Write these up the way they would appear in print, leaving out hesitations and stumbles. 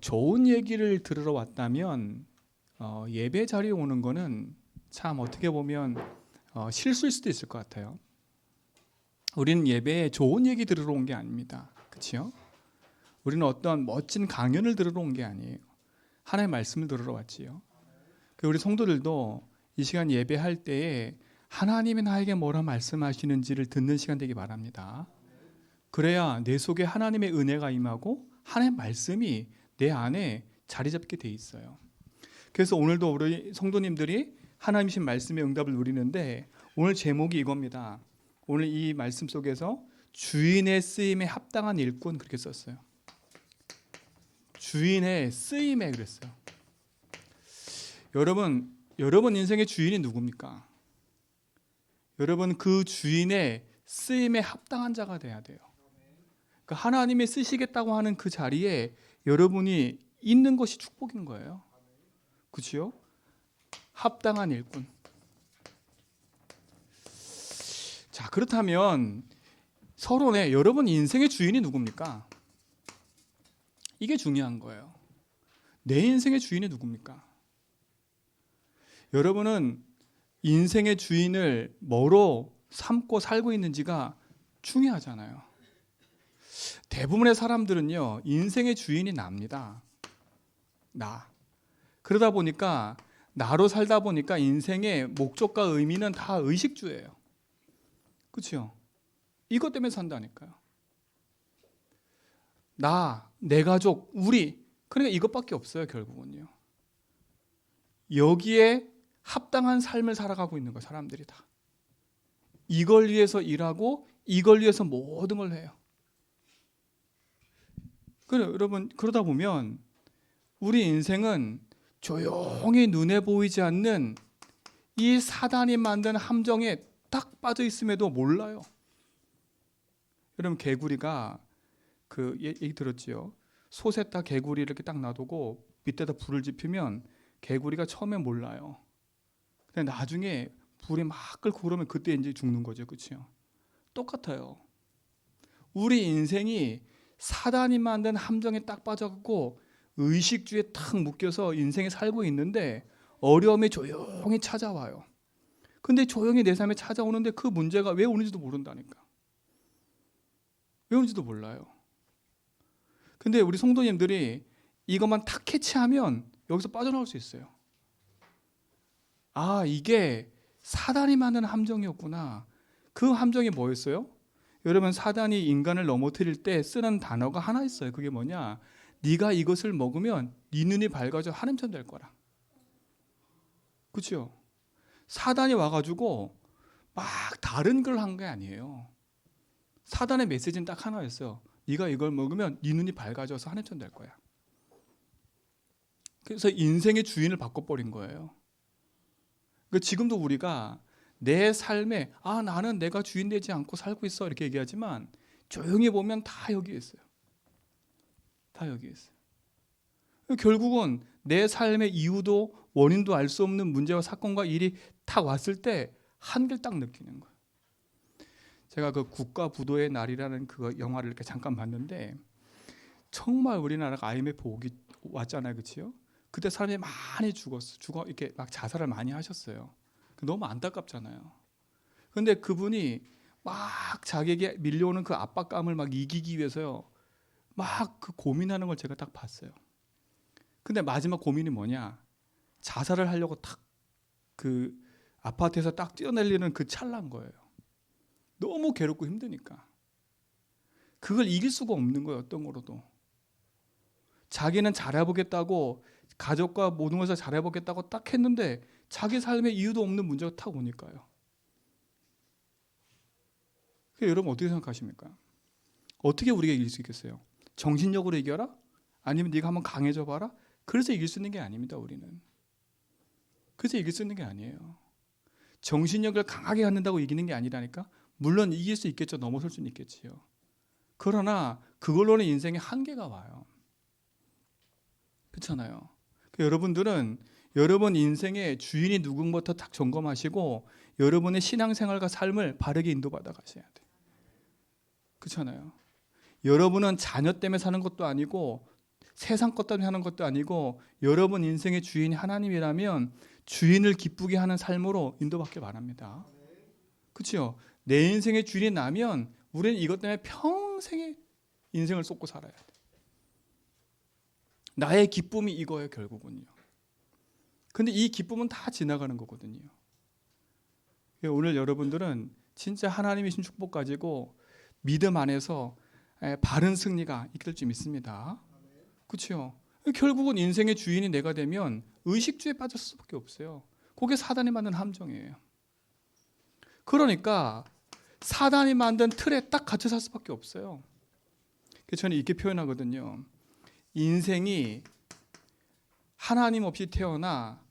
좋은 얘기를 들으러 왔다면 예배 자리에 오는 거는 참 어떻게 보면 실수일 수도 있을 것 같아요. 우리는 예배에 좋은 얘기 들으러 온 게 아닙니다. 그렇죠? 우리는 어떤 멋진 강연을 들으러 온 게 아니에요. 하나님의 말씀을 들으러 왔지요. 우리 성도들도 이 시간 예배할 때에 하나님이 나에게 뭐라 말씀하시는지를 듣는 시간 되기 바랍니다. 그래야 내 속에 하나님의 은혜가 임하고 하나님의 말씀이 내 안에 자리 잡게 돼 있어요. 그래서 오늘도 우리 성도님들이 하나님이신 말씀의 응답을 누리는데 오늘 제목이 이겁니다. 오늘 이 말씀 속에서 주인의 쓰임에 합당한 일꾼 그렇게 썼어요. 주인의 쓰임에 그랬어요. 여러분 인생의 주인이 누굽니까? 여러분 그 주인의 쓰임에 합당한 자가 돼야 돼요. 그러니까 하나님이 쓰시겠다고 하는 그 자리에 여러분이 있는 것이 축복인 거예요. 그렇죠? 합당한 일꾼. 자, 그렇다면 서론에 여러분 인생의 주인이 누굽니까? 이게 중요한 거예요. 내 인생의 주인이 누굽니까? 여러분은 인생의 주인을 뭐로 삼고 살고 있는지가 중요하잖아요. 대부분의 사람들은요, 인생의 주인이 납니다. 나. 그러다 보니까 나로 살다 보니까 인생의 목적과 의미는 다 의식주예요. 그렇죠? 이것 때문에 산다니까요. 나, 내 가족, 우리. 그러니까 이것밖에 없어요, 결국은요. 여기에 합당한 삶을 살아가고 있는 거예요, 사람들이 다. 이걸 위해서 일하고 이걸 위해서 모든 걸 해요. 그래요, 여러분, 그러다 보면 우리 인생은 조용히 눈에 보이지 않는 이 사단이 만든 함정에 딱 빠져 있음에도 몰라요. 여러분 개구리가 그 얘기 들었지요. 솥에다 개구리 이렇게 딱 놔두고 밑에다 불을 지피면 개구리가 처음에 몰라요. 근데 나중에 불이 막 끓고 그러면 그때 이제 죽는 거죠, 그렇죠? 똑같아요. 우리 인생이 사단이 만든 함정에 딱 빠져갖고 의식주에 탁 묶여서 인생에 살고 있는데 어려움이 조용히 찾아와요. 근데 조용히 내 삶에 찾아오는데 그 문제가 왜 오는지도 모른다니까. 왜 오는지도 몰라요. 근데 우리 성도님들이 이것만 탁 캐치하면 여기서 빠져나올 수 있어요. 아, 이게 사단이 만든 함정이었구나. 그 함정이 뭐였어요? 여러분 사단이 인간을 넘어뜨릴 때 쓰는 단어가 하나 있어요. 그게 뭐냐? 네가 이것을 먹으면 네 눈이 밝아져 하나님처럼 될 거라. 그렇죠? 사단이 와가지고 막 다른 걸 한 게 아니에요. 사단의 메시지는 딱 하나였어요. 네가 이걸 먹으면 네 눈이 밝아져서 하나님처럼 될 거야. 그래서 인생의 주인을 바꿔버린 거예요. 그러니까 지금도 우리가 내 삶에 나는 내가 주인 되지 않고 살고 있어 이렇게 얘기하지만 조용히 보면 다 여기에 있어요. 다 여기에 있어요. 결국은 내 삶의 이유도 원인도 알 수 없는 문제와 사건과 일이 딱 왔을 때 한계를 딱 느끼는 거예요. 제가 그 국가 부도의 날이라는 그 영화를 이렇게 잠깐 봤는데 정말 우리나라가 IMF 오기 왔잖아요, 그렇죠? 그때 사람이 많이 죽어 이렇게 막 자살을 많이 하셨어요. 너무 안타깝잖아요. 그런데 그분이 막 자기에게 밀려오는 그 압박감을 막 이기기 위해서요, 막 그 고민하는 걸 제가 딱 봤어요. 근데 마지막 고민이 뭐냐? 자살을 하려고 딱 그 아파트에서 딱 뛰어내리는 그 찰나인 거예요. 너무 괴롭고 힘드니까. 그걸 이길 수가 없는 거예요, 어떤 거로도. 자기는 잘해보겠다고 가족과 모든 것을 잘해보겠다고 딱 했는데 자기 삶에 이유도 없는 문제가 딱 오니까요. 여러분 어떻게 생각하십니까? 어떻게 우리가 이길 수 있겠어요? 정신력으로 이겨라? 아니면 네가 한번 강해져 봐라? 그래서 이길 수 있는 게 아닙니다, 우리는. 그래서 이길 수 있는 게 아니에요. 정신력을 강하게 갖는다고 이기는 게 아니라니까. 물론 이길 수 있겠죠. 넘어설 수는 있겠지요. 그러나 그걸로는 인생에 한계가 와요. 그렇잖아요. 여러분들은 여러분 인생의 주인이 누군가부터 딱 점검하시고 여러분의 신앙생활과 삶을 바르게 인도받아 가셔야 돼요. 그렇잖아요. 여러분은 자녀 때문에 사는 것도 아니고 세상 것 때문에 하는 것도 아니고 여러분 인생의 주인이 하나님이라면 주인을 기쁘게 하는 삶으로 인도받길 바랍니다. 그렇죠? 내 인생의 주인이 나면 우리는 이것 때문에 평생의 인생을 쏟고 살아야 돼. 나의 기쁨이 이거예요, 결국은요. 근데 이 기쁨은 다 지나가는 거거든요. 오늘 여러분들은 진짜 하나님이 주신 축복 가지고 믿음 안에서 바른 승리가 있을 줄 믿습니다. 그렇죠? 결국은 인생의 주인이 내가 되면 의식주에 빠질 수밖에 없어요. 그게 사단이 만든 함정이에요. 그러니까 사단이 만든 틀에 딱 갇혀 살 수밖에 없어요. 그래서 저는 이렇게 표현하거든요. 인생이 하나님 없이 태어나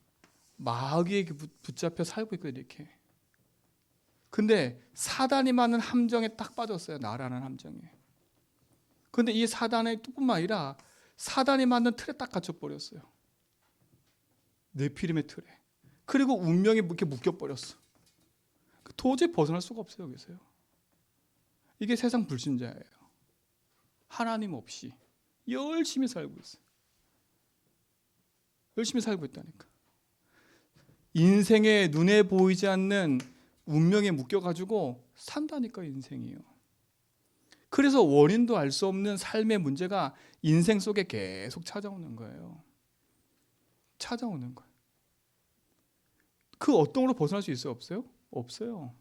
마귀에 붙잡혀 살고 있거든요. 이렇게. 근데 사단이 만든 함정에 딱 빠졌어요. 나라는 함정에. 근데 이 사단의 뿐만 아니라 사단이 만든 틀에 딱 갇혀버렸어요. 네피림의 틀에. 그리고 운명이 이렇게 묶여버렸어. 도저히 벗어날 수가 없어요. 여기서요. 이게 세상 불신자예요. 하나님 없이 열심히 살고 있어요. 열심히 살고 있다니까. 인생에 눈에 보이지 않는 운명에 묶여가지고 산다니까 인생이요. 그래서 원인도 알 수 없는 삶의 문제가 인생 속에 계속 찾아오는 거예요. 찾아오는 거예요. 그 어떤 걸로 벗어날 수 있어요? 없어요? 없어요.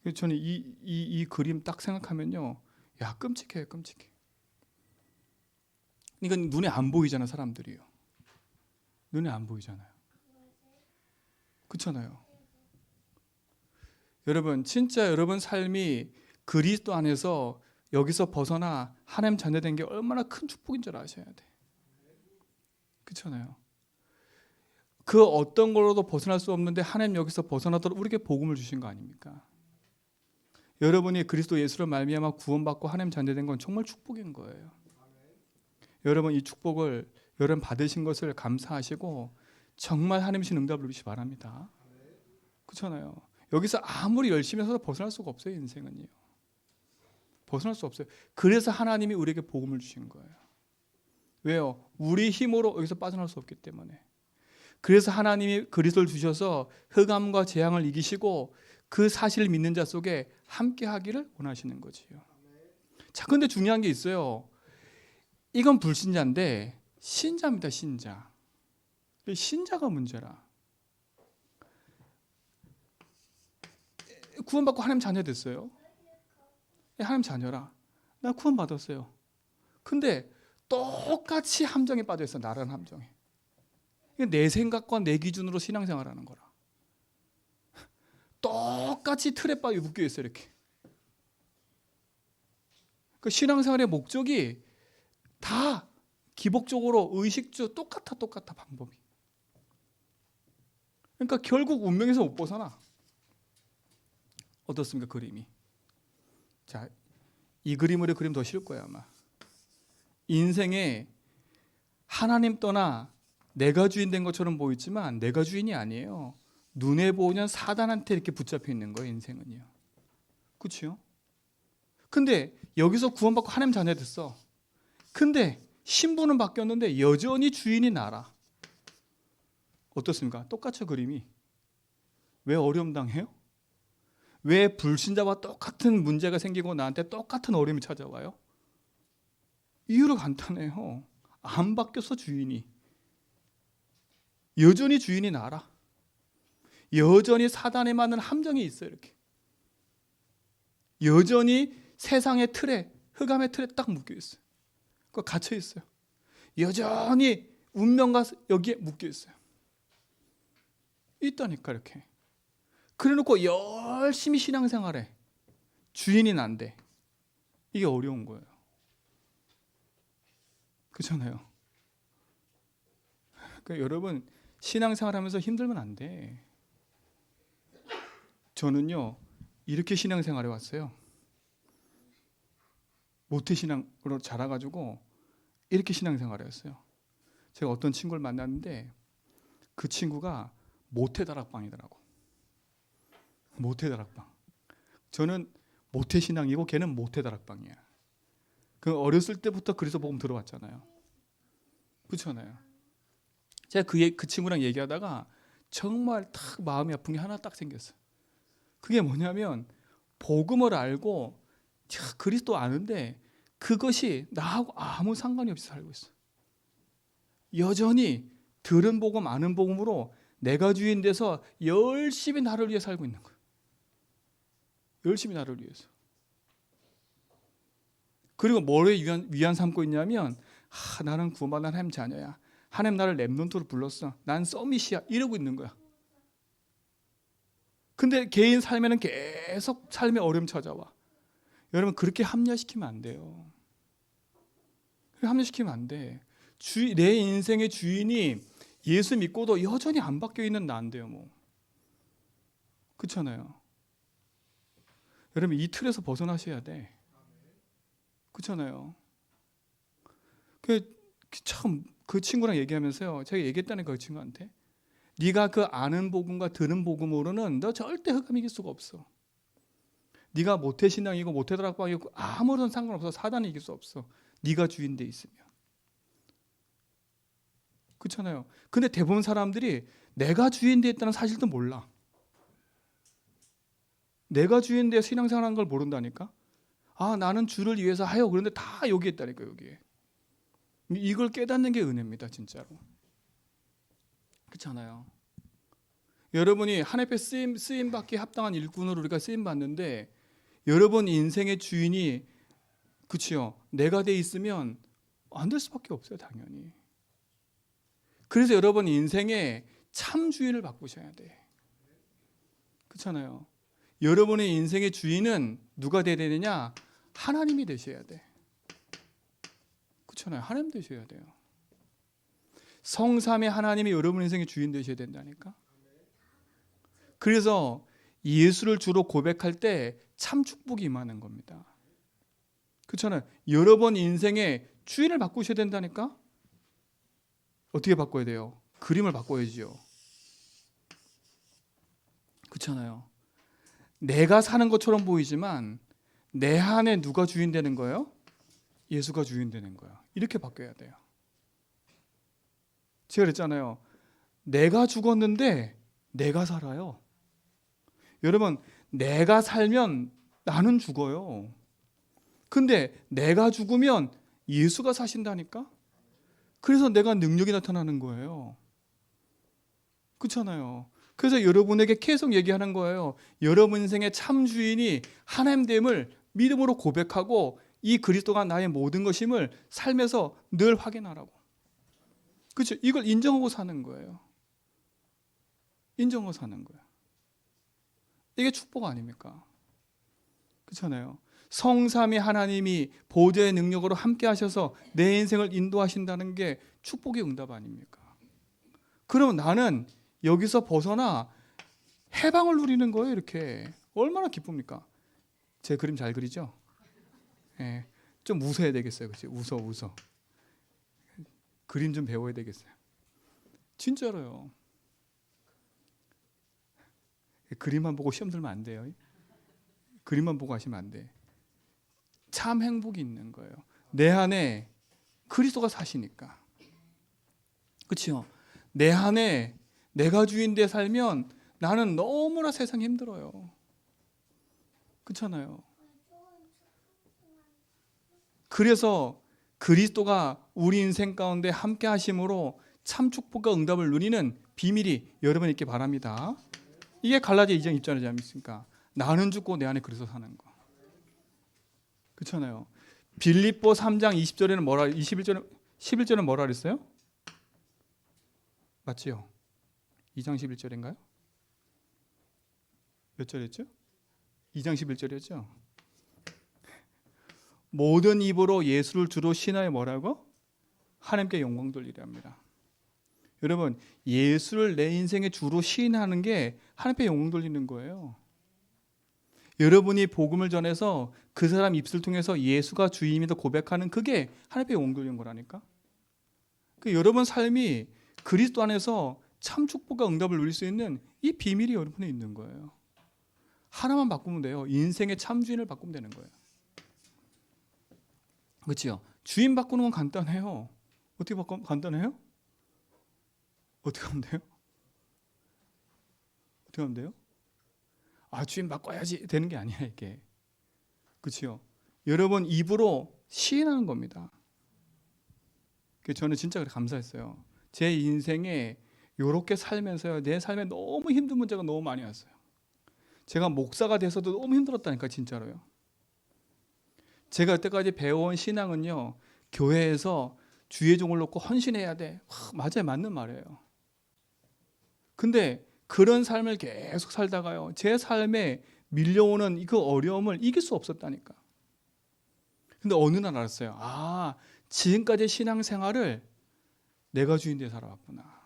그래서 저는 이 그림 딱 생각하면요. 야, 끔찍해요, 끔찍해. 이건 눈에 안 보이잖아, 사람들이요. 눈에 안 보이잖아요. 그렇잖아요. 여러분, 진짜 여러분 삶이 그리스도 안에서 여기서 벗어나 하나님 자녀된 게 얼마나 큰 축복인 줄 아셔야 돼. 그렇잖아요. 그 어떤 걸로도 벗어날 수 없는데 하나님 여기서 벗어나도록 우리에게 복음을 주신 거 아닙니까? 여러분이 그리스도 예수로 말미암아 구원받고 하나님 자녀된 건 정말 축복인 거예요. 여러분 이 축복을 여러분 받으신 것을 감사하시고 정말 하나님이신 응답을 누리시기 바랍니다. 그렇잖아요. 여기서 아무리 열심히 해서 벗어날 수가 없어요. 인생은요. 벗어날 수 없어요. 그래서 하나님이 우리에게 복음을 주신 거예요. 왜요? 우리 힘으로 여기서 빠져나올 수 없기 때문에. 그래서 하나님이 그리스도를 주셔서 흑암과 재앙을 이기시고 그 사실을 믿는 자 속에 함께 하기를 원하시는 거지요. 자, 근데 중요한 게 있어요. 이건 불신자인데 신자입니다. 신자. 신자가 문제라. 구원받고 하나님 자녀 됐어요. 하나님 자녀라. 나 구원받았어요. 근데 똑같이 함정에 빠져 있어. 나라는 함정에. 내 생각과 내 기준으로 신앙생활하는 거라. 똑같이 틀에 빠져 묶여 있어 이렇게. 그 신앙생활의 목적이 다 기복적으로 의식주 똑같아 방법이. 그러니까 결국 운명에서 못 벗어나. 어떻습니까 그림이? 자, 이 그림으로 그리면 더 쉬울 거예요 아마. 인생에 하나님 떠나 내가 주인 된 것처럼 보이지만 내가 주인이 아니에요. 눈에 보이는 사단한테 이렇게 붙잡혀 있는 거예요 인생은요. 그렇죠? 근데 여기서 구원받고 하나님 자녀 됐어. 근데 신분은 바뀌었는데 여전히 주인이 나라. 어떻습니까? 똑같죠 그림이. 왜 어려움 당해요? 왜 불신자와 똑같은 문제가 생기고 나한테 똑같은 어려움이 찾아와요? 이유가 간단해요. 안 바뀌었어 주인이. 여전히 주인이 나라. 여전히 사단에 맞는 함정이 있어요 이렇게. 여전히 세상의 틀에 흑암의 틀에 딱 묶여 있어요. 그 갇혀 있어요. 여전히 운명과 여기에 묶여 있어요. 있다니까 이렇게. 그래놓고 열심히 신앙생활해. 주인이 난데 이게 어려운 거예요. 그렇잖아요. 그러니까 여러분 신앙생활하면서 힘들면 안 돼. 저는요 이렇게 신앙생활해 왔어요. 모태신앙으로 자라가지고 이렇게 신앙생활을 했어요. 제가 어떤 친구를 만났는데 그 친구가 모태다락방이더라고. 모태다락방. 저는 모태신앙이고 걔는 모태다락방이야. 그 어렸을 때부터 그래서 복음 들어왔잖아요. 그렇잖아요. 제가 그 친구랑 얘기하다가 정말 딱 마음이 아픈 게 하나 딱 생겼어요. 그게 뭐냐면 복음을 알고 그리스도 아는데 그것이 나하고 아무 상관이 없이 살고 있어. 여전히 들은 복음 아는 복음으로 내가 주인 돼서 열심히 나를 위해 살고 있는 거예요. 열심히 나를 위해서. 그리고 뭐를 위안 삼고 있냐면 나는 구원받은 하나님 자녀야. 하나님 나를 렘넌트로 불렀어. 난 서밋이야. 이러고 있는 거야. 근데 개인 삶에는 계속 삶의 어려움 찾아와. 여러분 그렇게 합리화시키면 안 돼요. 합리화시키면 안 돼. 내 인생의 주인이 예수 믿고도 여전히 안 바뀌어 있는 나 안 돼요. 뭐. 그렇잖아요. 여러분 이 틀에서 벗어나셔야 돼. 그렇잖아요. 참 그 친구랑 얘기하면서요. 제가 얘기했다는 그 친구한테 네가 그 아는 복음과 들은 복음으로는 너 절대 흑암 이길 수가 없어. 네가 모태신앙이고 모태다락방이고 아무런 상관없어. 사단이 이길 수 없어. 네가 주인 돼 있으면. 그렇잖아요. 근데 대부분 사람들이 내가 주인 돼 있다는 사실도 몰라. 내가 주인 돼 신앙생활하는 걸 모른다니까. 나는 주를 위해서 하여. 그런데 다 여기 있다니까 여기에. 이걸 깨닫는 게 은혜입니다. 진짜로. 그렇잖아요. 여러분이 하나님 앞에 쓰임 받기 합당한 일꾼으로 우리가 쓰임 받는데 여러분 인생의 주인이 그치요. 내가 돼 있으면 안 될 수밖에 없어요. 당연히. 그래서 여러분 인생에 참 주인을 바꾸셔야 돼. 그렇잖아요. 여러분의 인생의 주인은 누가 돼야 되느냐? 하나님이 되셔야 돼. 그렇잖아요. 하나님 되셔야 돼요. 성삼의 하나님이 여러분 인생의 주인 되셔야 된다니까. 그래서 예수를 주로 고백할 때 참 축복이 임하는 겁니다. 그렇잖아요. 여러분 인생의 주인을 바꾸셔야 된다니까. 어떻게 바꿔야 돼요? 그림을 바꿔야지요. 그렇잖아요. 내가 사는 것처럼 보이지만 내 안에 누가 주인 되는 거예요? 예수가 주인 되는 거야. 이렇게 바뀌어야 돼요. 제가 그랬잖아요. 내가 죽었는데 내가 살아요. 여러분, 내가 살면 나는 죽어요. 근데 내가 죽으면 예수가 사신다니까? 그래서 내가 능력이 나타나는 거예요. 그렇잖아요. 그래서 여러분에게 계속 얘기하는 거예요. 여러분 인생의 참 주인이 하나님됨을 믿음으로 고백하고 이 그리스도가 나의 모든 것임을 삶에서 늘 확인하라고. 그렇죠? 이걸 인정하고 사는 거예요. 인정하고 사는 거예요. 이게 축복 아닙니까? 그렇잖아요. 성삼위 하나님이 보좌의 능력으로 함께 하셔서 내 인생을 인도하신다는 게 축복의 응답 아닙니까? 그러면 나는 여기서 벗어나 해방을 누리는 거예요. 이렇게 얼마나 기쁩니까? 제 그림 잘 그리죠? 예, 좀 웃어야 되겠어요. 그치? 웃어. 그림 좀 배워야 되겠어요. 진짜로요. 그림만 보고 시험 들면 안 돼요. 그림만 보고 하시면 안 돼. 참 행복이 있는 거예요. 내 안에 그리스도가 사시니까. 그렇죠? 내 안에 내가 주인 돼 살면 나는 너무나 세상이 힘들어요. 그렇잖아요. 그래서 그리스도가 우리 인생 가운데 함께 하심으로 참 축복과 응답을 누리는 비밀이 여러분 있기 바랍니다. 이게 갈라디아 2장 2절이지 않습니까? 나는 죽고 내 안에 그리스도 사는 거. 그렇잖아요. 빌립보 3장 20절에는 뭐라 11절은 뭐라 그랬어요? 맞지요? 2장 11절인가요? 몇 절이었죠? 2장 11절이었죠? 모든 입으로 예수를 주로 신하여 뭐라고? 하나님께 영광 돌리랍니다. 여러분, 예수를 내 인생의 주로 시인하는 게 하나님께 영광 돌리는 거예요. 여러분이 복음을 전해서 그 사람 입술 통해서 예수가 주임이다 고백하는 그게 하나님께 영광 돌리는 거라니까. 여러분 삶이 그리스도 안에서 참 축복과 응답을 누릴 수 있는 이 비밀이 여러분에 있는 거예요. 하나만 바꾸면 돼요. 인생의 참 주인을 바꾸면 되는 거예요. 그렇죠? 주인 바꾸는 건 간단해요. 어떻게 바꿔? 간단해요? 어떻게 하면 돼요? 어떻게 하면 돼요? 아, 주인 바꿔야지 되는 게 아니야 이게. 그렇죠? 여러분 입으로 시인하는 겁니다. 저는 진짜 감사했어요. 제 인생에 이렇게 살면서요, 내 삶에 너무 힘든 문제가 너무 많이 왔어요. 제가 목사가 돼서도 너무 힘들었다니까, 진짜로요. 제가 여태까지 배워온 신앙은요, 교회에서 주의 종을 놓고 헌신해야 돼. 맞아요, 맞는 말이에요. 근데 그런 삶을 계속 살다가요, 제 삶에 밀려오는 그 어려움을 이길 수 없었다니까. 근데 어느 날 알았어요. 아, 지금까지 신앙생활을 내가 주인되어 살아왔구나.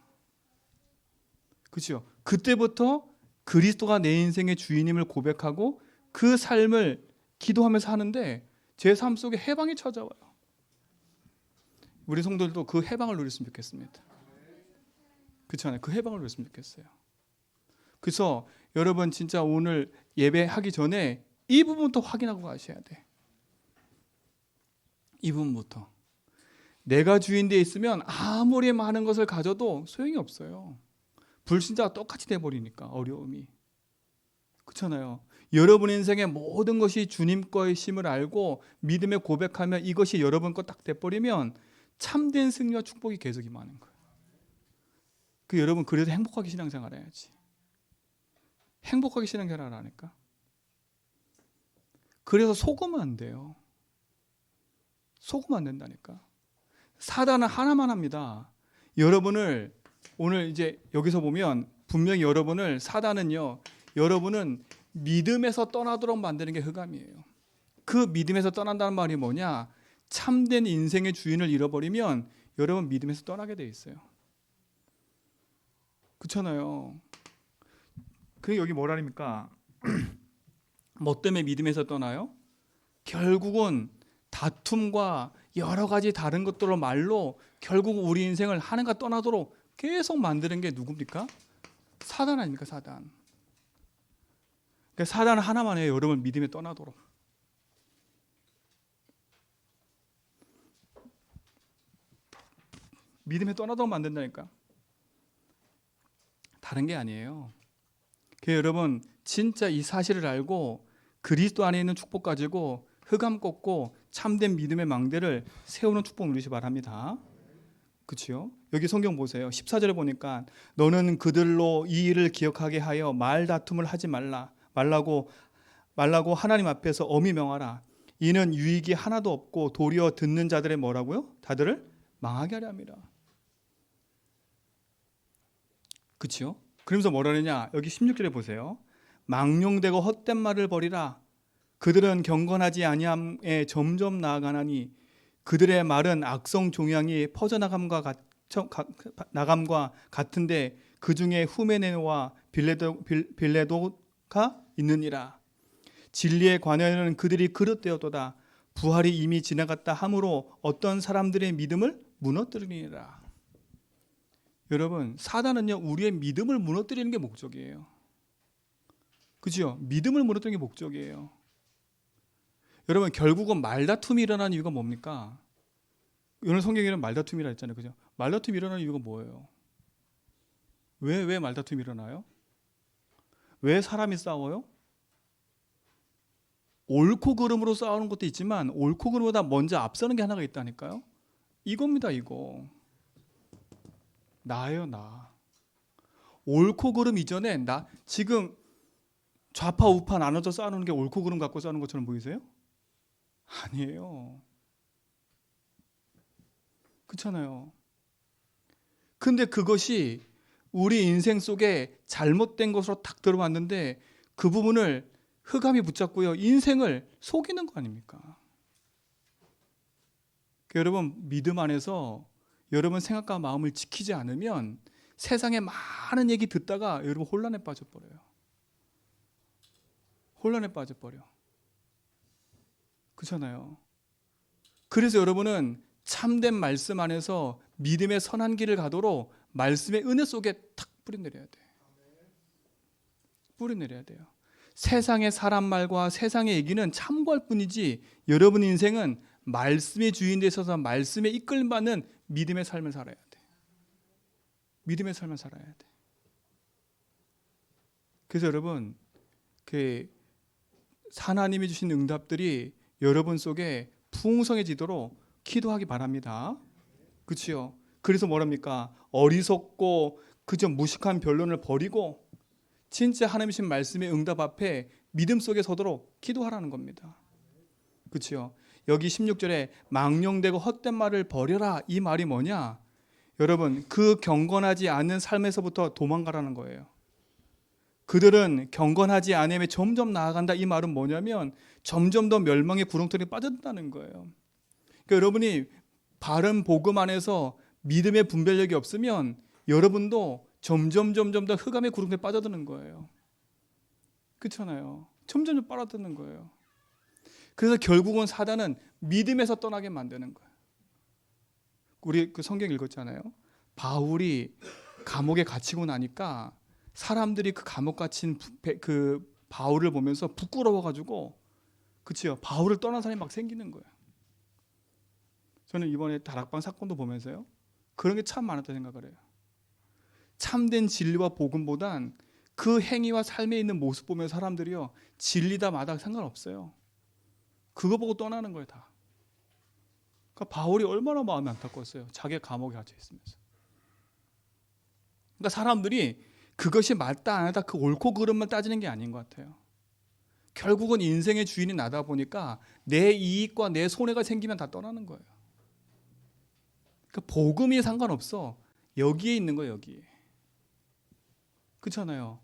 그렇죠? 그때부터 그리스도가 내 인생의 주인임을 고백하고 그 삶을 기도하면서 하는데 제 삶 속에 해방이 찾아와요. 우리 성도들도 그 해방을 누렸으면 좋겠습니다. 그렇잖아요. 그 해방을 누렸으면 좋겠어요. 그래서 여러분 진짜 오늘 예배하기 전에 이 부분부터 확인하고 가셔야 돼. 이 부분부터. 내가 주인되어 있으면 아무리 많은 것을 가져도 소용이 없어요. 불신자가 똑같이 돼버리니까 어려움이. 그렇잖아요. 여러분 인생의 모든 것이 주님 것임을 알고 믿음에 고백하면 이것이 여러분 거 딱 돼버리면 참된 승리와 축복이 계속 임하는 거예요. 여러분 그래도 행복하게 신앙생활 해야지. 행복하게 신앙생활 하니까. 그래서 속으면 안 돼요. 속으면 안 된다니까. 사단은 하나만 합니다. 여러분을 오늘 이제 여기서 보면 분명히 사단은요, 여러분은 믿음에서 떠나도록 만드는 게 흑암이에요. 그 믿음에서 떠난다는 말이 뭐냐? 참된 인생의 주인을 잃어버리면 여러분 믿음에서 떠나게 돼 있어요. 그렇잖아요. 그게 여기 뭐라니까? 뭐 때문에 믿음에서 떠나요? 결국은 다툼과 여러 가지 다른 것들로 말로 결국 우리 인생을 하나가 떠나도록 계속 만드는 게 누굽니까? 사단 아닙니까? 사단. 그러니까 사단은 하나만 해요. 여러분 믿음에 떠나도록. 믿음에 떠나도록 만든다니까. 다른 게 아니에요. 그래서 여러분 진짜 이 사실을 알고 그리스도 안에 있는 축복 가지고 흑암 꺾고 참된 믿음의 망대를 세우는 축복 누리시 바랍니다. 그렇죠? 여기 성경 보세요. 14절에 보니까 너는 그들로 이 일을 기억하게 하여 말다툼을 하지 말라고 하나님 앞에서 엄히 명하라. 이는 유익이 하나도 없고 도리어 듣는 자들의 뭐라고요? 다들을 망하게 하려 함이라. 그렇죠? 그러면서 뭐라 그러냐? 여기 16절에 보세요. 망령되고 헛된 말을 버리라. 그들은 경건하지 아니함에 점점 나아가나니 그들의 말은 악성 종양이 퍼져나감과 같은데 그 중에 후메네와 빌레도가 있느니라. 진리에 관하여는 그들이 그릇되었도다. 부활이 이미 지나갔다 함으로 어떤 사람들의 믿음을 무너뜨리니라. 여러분 사단은요 우리의 믿음을 무너뜨리는 게 목적이에요. 그죠? 믿음을 무너뜨리는 게 목적이에요. 여러분 결국은 말다툼이 일어나는 이유가 뭡니까? 오늘 성경에는 말다툼이라 했잖아요. 그죠? 말다툼이 일어나는 이유가 뭐예요? 왜 말다툼이 일어나요? 왜 사람이 싸워요? 옳고 그름으로 싸우는 것도 있지만 옳고 그름보다 먼저 앞서는 게 하나가 있다니까요. 이겁니다. 이거 나예요. 나 옳고 그름 이전에 나 지금 좌파 우파 나눠져 싸우는 게 옳고 그름 갖고 싸우는 것처럼 보이세요? 아니에요. 그렇잖아요. 근데 그것이 우리 인생 속에 잘못된 것으로 탁 들어왔는데 그 부분을 흑암이 붙잡고요. 인생을 속이는 거 아닙니까? 여러분 믿음 안에서 여러분 생각과 마음을 지키지 않으면 세상에 많은 얘기 듣다가 여러분 혼란에 빠져버려요. 혼란에 빠져버려. 그렇잖아요. 그래서 여러분은 참된 말씀 안에서 믿음의 선한 길을 가도록 말씀의 은혜 속에 탁 뿌리내려야 돼. 뿌리내려야 돼요. 세상의 사람 말과 세상의 얘기는 참고할 뿐이지 여러분 인생은 말씀의 주인에 있어서 말씀에 이끌받는 믿음의 삶을 살아야 돼. 믿음의 삶을 살아야 돼. 그래서 여러분, 하나님이 주신 응답들이 여러분 속에 풍성해지도록 기도하기 바랍니다. 그렇죠? 그래서 뭐랍니까? 어리석고 그저 무식한 변론을 버리고 진짜 하나님 주신 말씀의 응답 앞에 믿음 속에 서도록 기도하라는 겁니다. 그렇죠? 여기 16절에 망령되고 헛된 말을 버려라, 이 말이 뭐냐? 여러분, 그 경건하지 않은 삶에서부터 도망가라는 거예요. 그들은 경건하지 않음에 점점 나아간다, 이 말은 뭐냐면 점점 더 멸망의 구렁텅이에 빠진다는 거예요. 그러니까 여러분이 바른 복음 안에서 믿음의 분별력이 없으면 여러분도 점점 더 흑암의 구렁텅이에 빠져드는 거예요. 그렇잖아요. 점점 빠져드는 거예요. 그래서 결국은 사단은 믿음에서 떠나게 만드는 거예요. 우리 그 성경 읽었잖아요. 바울이 감옥에 갇히고 나니까 사람들이 그 감옥 갇힌 그 바울을 보면서 부끄러워가지고, 그치요? 바울을 떠난 사람이 막 생기는 거예요. 저는 이번에 다락방 사건도 보면서요, 그런 게 참 많았다 생각을 해요. 참된 진리와 복음보단 그 행위와 삶에 있는 모습 보면 사람들이요, 진리다 마다 상관없어요. 그거 보고 떠나는 거예요, 다. 그러니까 바울이 얼마나 마음이 안타까웠어요. 자기가 감옥에 갇혀 있으면서. 그러니까 사람들이 그것이 맞다 안 하다 그 옳고 그름만 따지는 게 아닌 것 같아요. 결국은 인생의 주인이 나다 보니까 내 이익과 내 손해가 생기면 다 떠나는 거예요. 그러니까 복음이 상관없어. 여기에 있는 거예요, 여기에. 그렇잖아요.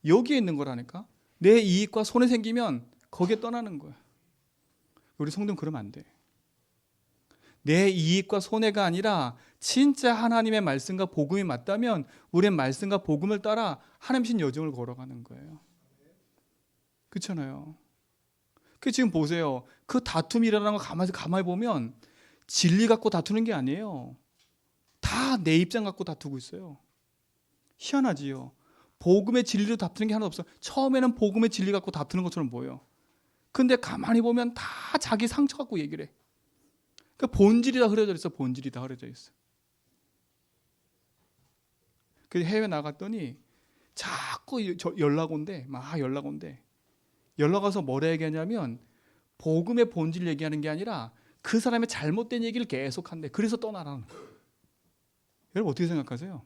여기에 있는 거라니까. 내 이익과 손해 생기면 거기에 떠나는 거예요. 우리 성도는 그러면 안 돼. 내 이익과 손해가 아니라 진짜 하나님의 말씀과 복음이 맞다면 우리는 말씀과 복음을 따라 하나님 신 여정을 걸어가는 거예요. 그렇잖아요. 그 지금 보세요. 그 다툼이 일어나는 거 가만히 보면 진리 갖고 다투는 게 아니에요. 다 내 입장 갖고 다투고 있어요. 희한하지요. 복음의 진리로 다투는 게 하나도 없어. 처음에는 복음의 진리 갖고 다투는 것처럼 보여요. 근데 가만히 보면 다 자기 상처 갖고 얘기를 해. 그러니까 본질이 다 흐려져 있어. 본질이 다 흐려져 있어. 그래서 해외 나갔더니 자꾸 연락 온대. 막 연락 온대. 연락 와서 뭐라 얘기하냐면 복음의 본질 얘기하는 게 아니라 그 사람의 잘못된 얘기를 계속 한대. 그래서 떠나라는 거예요. 여러분 어떻게 생각하세요?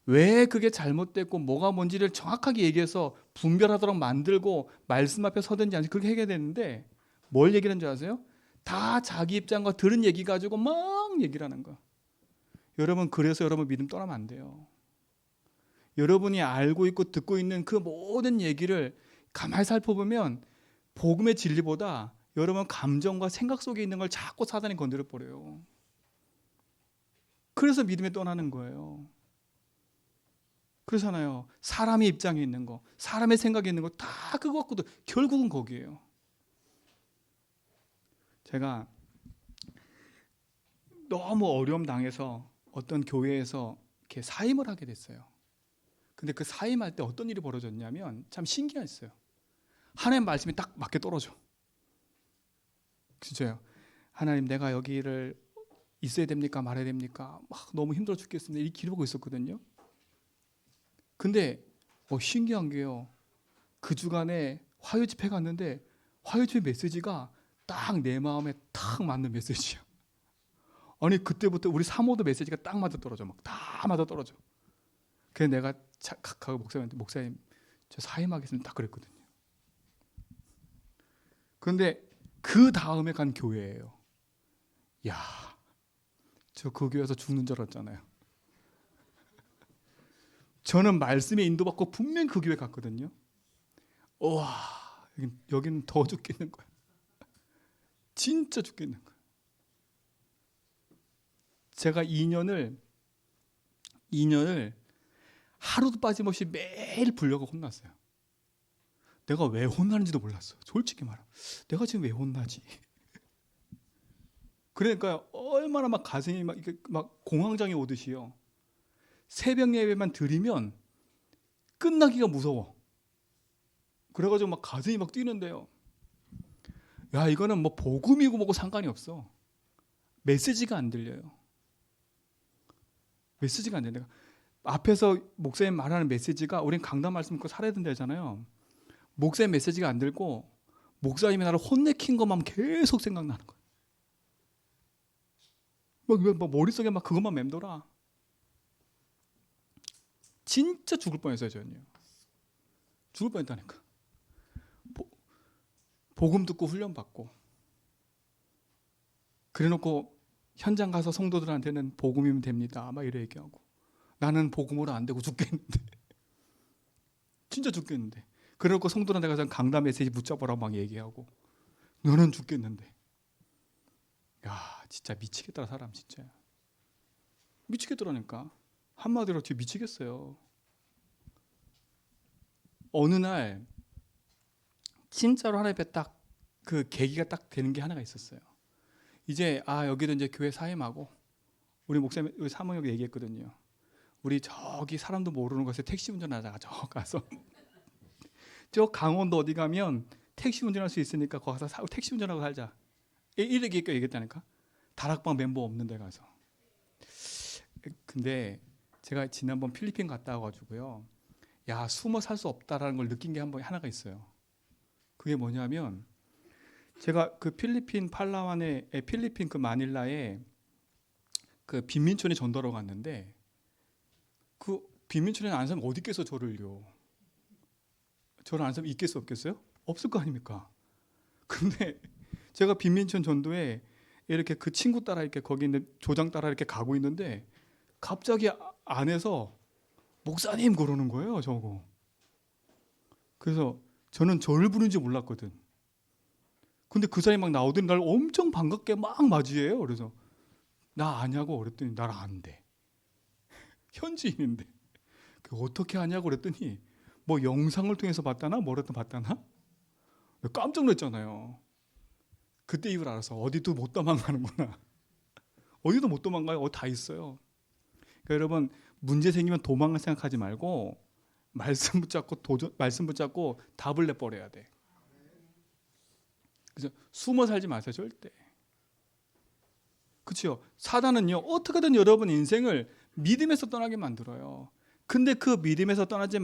왜 그게 잘못됐고 뭐가 뭔지를 정확하게 얘기해서 분별하도록 만들고 말씀 앞에 서든지 않지 그렇게 해야 되는데 뭘 얘기하는 줄 아세요? 다 자기 입장과 들은 얘기 가지고 막 얘기를 하는 거야. 여러분 그래서 여러분 믿음 떠나면 안 돼요. 여러분이 알고 있고 듣고 있는 그 모든 얘기를 가만히 살펴보면 복음의 진리보다 여러분 감정과 생각 속에 있는 걸 자꾸 사단이 건드려 버려요. 그래서 믿음에 떠나는 거예요. 그렇잖아요. 사람의 입장에 있는 거, 사람의 생각에 있는 거 다 그거 갖고도 결국은 거기에요. 제가 너무 어려움 당해서 어떤 교회에서 이렇게 사임을 하게 됐어요. 근데 그 사임할 때 어떤 일이 벌어졌냐면 참 신기했어요. 하나님 말씀이 딱 맞게 떨어져. 진짜요. 하나님 내가 여기를 있어야 됩니까? 말아야 됩니까? 막 너무 힘들어 죽겠습니다. 이 길을 보고 있었거든요. 근데 신기한 게요. 그 주간에 화요 집회 갔는데 화요 집회 메시지가 딱 내 마음에 딱 맞는 메시지야. 아니 그때부터 우리 사모도 메시지가 딱 맞아 떨어져. 막 다 맞아 떨어져. 그래서 내가 가고 목사님한테 목사님 저 사임하겠습니다. 딱 그랬거든요. 그런데 그 다음에 간 교회예요. 야, 저 그 교회에서 죽는 줄 알았잖아요. 저는 말씀에 인도받고 분명 그 교회 갔거든요. 와, 여기는 더 죽겠는 거야. 진짜 죽겠는 거야. 제가 2년을 하루도 빠짐없이 매일 불려가 혼났어요. 내가 왜 혼나는지도 몰랐어. 솔직히 말하면 내가 지금 왜 혼나지? 그러니까 얼마나 막 가슴이 막 공황장애 오듯이요. 새벽 예배만 드리면 끝나기가 무서워. 그래가지고 막 가슴이 막 뛰는데요. 야, 이거는 뭐 복음이고 뭐고 상관이 없어. 메시지가 안 들려요. 메시지가 안 들려요. 앞에서 목사님 말하는 메시지가 우린 강단 말씀 듣고 살아야 된다잖아요. 목사님 메시지가 안 들고 목사님이 나를 혼내킨 것만 계속 생각나는 거예요. 막 머릿속에 막 그것만 맴돌아. 진짜 죽을 뻔했어요, 저는요. 죽을 뻔했다니까. 복음 듣고 훈련 받고, 그래놓고 현장 가서 성도들한테는 복음이면 됩니다, 막 이래 얘기하고, 나는 복음으로 안 되고 죽겠는데, 진짜 죽겠는데. 그래놓고 성도들한테 가서 강단 메시지 붙잡아라 막 얘기하고, 너는 죽겠는데. 야, 진짜 미치겠더라, 사람 진짜. 미치겠더라니까. 한마디로 뒤 미치겠어요. 어느 날 진짜로 하나님 앞에 딱 그 계기가 딱 되는 게 하나가 있었어요. 이제 여기도 이제 교회 사임하고, 우리 목사님 우리 사모님 얘기했거든요. 우리 저기 사람도 모르는 곳에 택시 운전하다가 저 가서 저 강원도 어디 가면 택시 운전할 수 있으니까 거기 가서 택시 운전하고 살자. 이렇게 얘기했다니까. 다락방 멤버 없는 데 가서. 근데 제가 지난번 필리핀 갔다 와가지고요, 야, 숨어 살 수 없다라는 걸 느낀 게 하나가 있어요. 그게 뭐냐면, 제가 그 필리핀 팔라완의 필리핀 그 마닐라에 그 빈민촌에 전도하러 갔는데, 그 빈민촌에 아는 사람 어디 있겠어 저를요. 저를 아는 사람 있겠어 없겠어요? 없을 거 아닙니까? 근데 제가 빈민촌 전도에 이렇게 그 친구 따라 이렇게 거기 있는 조장 따라 이렇게 가고 있는데, 갑자기 안에서 목사님 그러는 거예요, 저거. 그래서 저는 저를 부르는지 몰랐거든. 근데 그 사람이 막 나오더니 날 엄청 반갑게 막 맞이해요. 그래서 나 아냐고 그랬더니 날 안대. 현지인인데. 어떻게 아냐고 그랬더니 뭐 영상을 통해서 봤다나 뭐랬든 봤다나? 깜짝 놀랐잖아요. 그때 이걸 알아서 어디도 못 도망가는구나. 어디도 못 도망가요. 다 있어요. 그러니까 여러분, 문제 생기면 도망갈 생각하지 말고 말씀 붙잡고 답을 내버려야 돼. 그래서 숨어 살지 마세요, 절대. 그렇죠? 사단은요, 어떻게든 여러분 인생을 믿음에서 떠나게 만들어요. 근데 그 믿음에서 떠나지